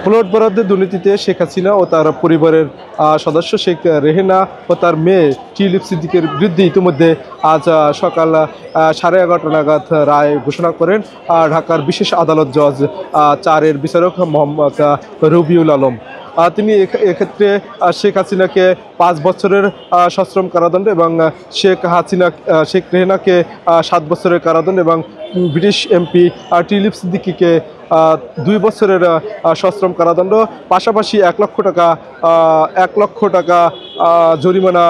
Plot বরাদ্দের দুর্নীতিতে শেখ হাসিনা ও তার পরিবারের সদস্য শেখ রেহেনা ও তার মেয়ে টিউলিপ সিদ্দিকের বিরুদ্ধে ইতিমধ্যে আজ সকাল 11:30 নাগাদ রায় ঘোষণা করেন ঢাকার বিশেষ আদালত জজ 4-এর বিচারক মোহাম্মদ রবিউল আলম। তিনি এক্ষেত্রে শেখ হাসিনাকে 5 বছরের সশ্রম কারাদণ্ড এবং শেখ রেহেনাকে 7 বছরের কারাদণ্ড এবং ব্রিটিশ এমপি টিউলিপ সিদ্দিকীকে 2 বছরের সশ্রম কারাদণ্ড, পাশাপাশি 1 লক্ষ টাকা জরিমানা,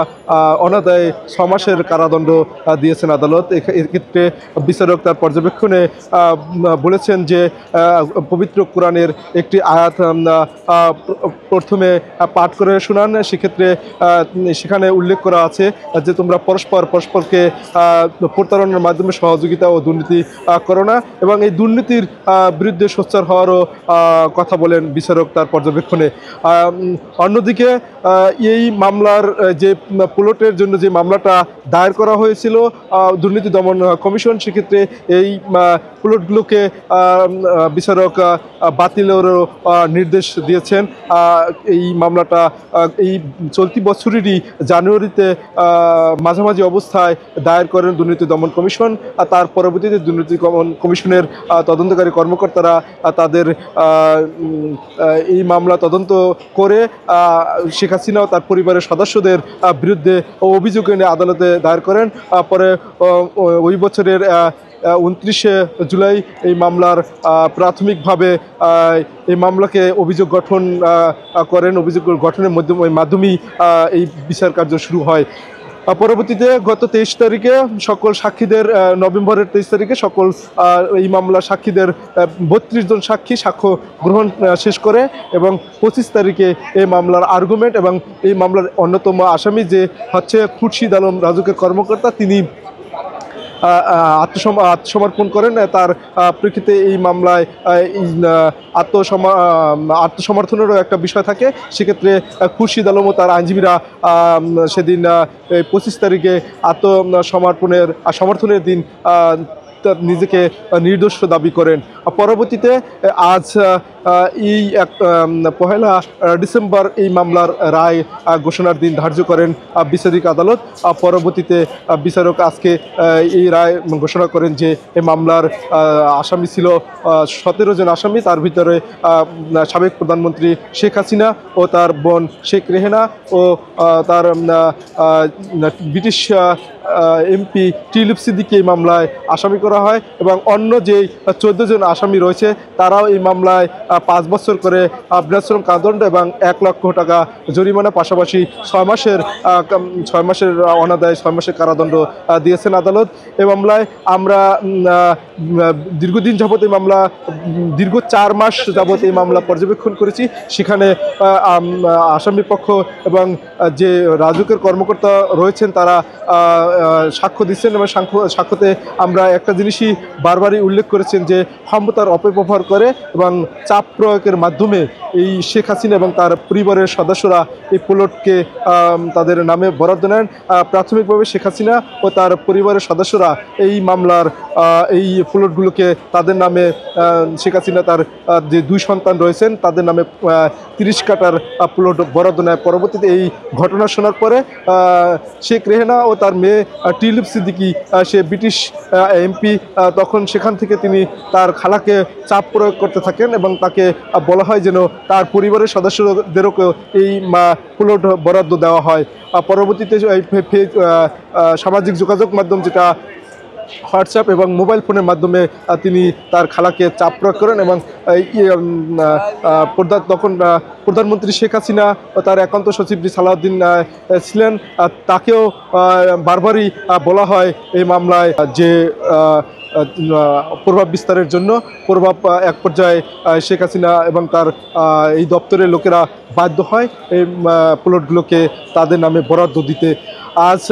অনাদায়ে 6 মাসের কারাদণ্ড দিয়েছেন আদালত। এক্ষেত্রে বিচারক তার পর্যবেক্ষণে বলেছেন যে পবিত্র কোরআনের একটি আয়াত প্রথমে পাঠ করে শোনান। সেখানে উল্লেখ করা আছে যে তোমরা পরস্পরকে প্রতারণার মাধ্যমে সহযোগিতা ও দুর্নীতি করো না, এবং এই দুর্নীতির বিরুদ্ধে সোচ্চার হওয়ারও কথা বলেন বিচারক তার পর্যবেক্ষণে। অন্যদিকে এই মামলার যে প্লটের জন্য যে মামলাটা দায়ের করা হয়েছিল দুর্নীতি দমন কমিশন, সেক্ষেত্রে এই প্লটগুলোকে বিচারক বাতিলেরও নির্দেশ দিয়েছেন। এই মামলাটা এই চলতি বছরেরই জানুয়ারিতে মাঝামাঝি অবস্থায় দায়ের করেন দুর্নীতি দমন কমিশন। তার পরবর্তীতে দুর্নীতি দমন কমিশনের তদন্তকারী কর্মকর্তারা তাদের এই মামলা তদন্ত করে শেখ হাসিনা ও তার পরিবারের সদস্যদের বিরুদ্ধে অভিযোগ এনে আদালতে দায়ের করেন। পরে ওই বছরের 29শে জুলাই এই মামলার প্রাথমিকভাবে এই মামলাকে অভিযোগ গঠন করেন। অভিযোগ গঠনের মাধ্যমেই এই বিচার কার্য শুরু হয়। পরবর্তীতে গত 23 তারিখে সকল সাক্ষীদের, নভেম্বরের 23 তারিখে সকল এই মামলা সাক্ষীদের 32 জন সাক্ষী সাক্ষ্য গ্রহণ শেষ করে, এবং 25 তারিখে এই মামলার আর্গুমেন্ট এবং এই মামলার অন্যতম আসামি যে হচ্ছে খুরশিদ আলম রাজুকের কর্মকর্তা, তিনি আত্মসমর্পণ করেন। তার প্রেক্ষিতে এই মামলায় আত্মসমর্থনেরও একটা বিষয় থাকে। সেক্ষেত্রে খুরশিদ আলম ও তার আইনজীবীরা সেদিন 25 তারিখে সমর্থনের দিন নিজেকে নির্দোষ দাবি করেন। পরবর্তীতে আজ এই 1 ডিসেম্বর এই মামলার রায় ঘোষণার দিন ধার্য করেন বিচারিক আদালত। পরবর্তীতে বিচারক আজকে এই রায় ঘোষণা করেন যে এই মামলার আসামি ছিল 17 জন আসামি। তার ভিতরে সাবেক প্রধানমন্ত্রী শেখ হাসিনা ও তার বোন শেখ রেহেনা ও তার ব্রিটিশ এমপি টিউলিপ সিদ্দিকী এই মামলায় আসামি করা হয়, এবং অন্য যে 14 জন আসামি রয়েছে তারাও এই মামলায় 5 বছর করে বিনাশ্রম কারাদণ্ড এবং 1 লক্ষ টাকা জরিমানা, পাশাপাশি 6 মাসের অনাদায়ে 6 মাসের কারাদণ্ড দিয়েছেন আদালত। এই মামলায় আমরা দীর্ঘদিন যাবৎ এই মামলা দীর্ঘ 4 মাস যাবৎ এই মামলা পর্যবেক্ষণ করেছি। সেখানে আসামি পক্ষ এবং যে রাজুকের কর্মকর্তা রয়েছেন তারা সাক্ষ্য দিচ্ছেন, এবং সাক্ষ্যতে আমরা একটা জিনিসই বারবারই উল্লেখ করেছেন যে ক্ষমতার অপব্যবহার করে এবং চাপ প্রয়োগের মাধ্যমে এই শেখ হাসিনা এবং তার পরিবারের সদস্যরা এই প্লটকে তাদের নামে বরাদ্দ নেন। প্রাথমিকভাবে শেখ হাসিনা ও তার পরিবারের সদস্যরা এই মামলার এই প্লটগুলোকে তাদের নামে, শেখ হাসিনা তার যে 2 সন্তান রয়েছেন তাদের নামে 30 কাঠার প্লট বরাদ্দ নেয়। পরবর্তীতে এই ঘটনা শোনার পরে শেখ রেহেনা ও তার মেয়ে টিউলিপ সিদ্দিকী, সে ব্রিটিশ এমপি, তখন সেখান থেকে তিনি তার খালাকে চাপ প্রয়োগ করতে থাকেন এবং তাকে বলা হয় যেন তার পরিবারের সদস্যদেরকে এই প্লট বরাদ্দ দেওয়া হয়। পরবর্তীতে সামাজিক যোগাযোগ মাধ্যম যেটা হোয়াটসঅ্যাপ এবং মোবাইল ফোনের মাধ্যমে তিনি তার খালাকে চাপ প্রয়োগ করেন, এবং তখন প্রধানমন্ত্রী শেখ হাসিনা ও তার একান্ত সচিব সালাউদ্দিন ছিলেন। তাকেও বারবারই বলা হয় এই মামলায় যে প্রভাব বিস্তারের জন্য এক পর্যায়ে শেখ হাসিনা এবং তার এই দপ্তরের লোকেরা বাধ্য হয় এই প্লটগুলোকে তাদের নামে বরাদ্দ দিতে। আজ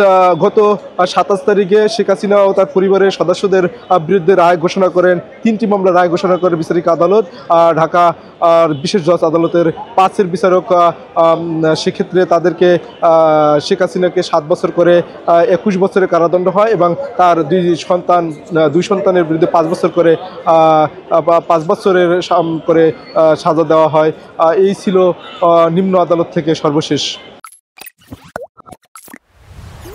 গত 27 তারিখে শেখ হাসিনা ও তার পরিবারের সদস্যদের বিরুদ্ধে রায় ঘোষণা করেন, 3টি মামলা রায় ঘোষণা করে বিচারিক আদালত ঢাকা বিশেষ জজ আদালতের 5-এর বিচারক। সেক্ষেত্রে তাদেরকে শেখ হাসিনাকে 7 বছর করে 21 বছরের কারাদণ্ড হয় এবং তার দুই সন্তানের বিরুদ্ধে 5 বছর করে 5 বছরের করে সাজা দেওয়া হয়। এই ছিল নিম্ন আদালত থেকে সর্বশেষ।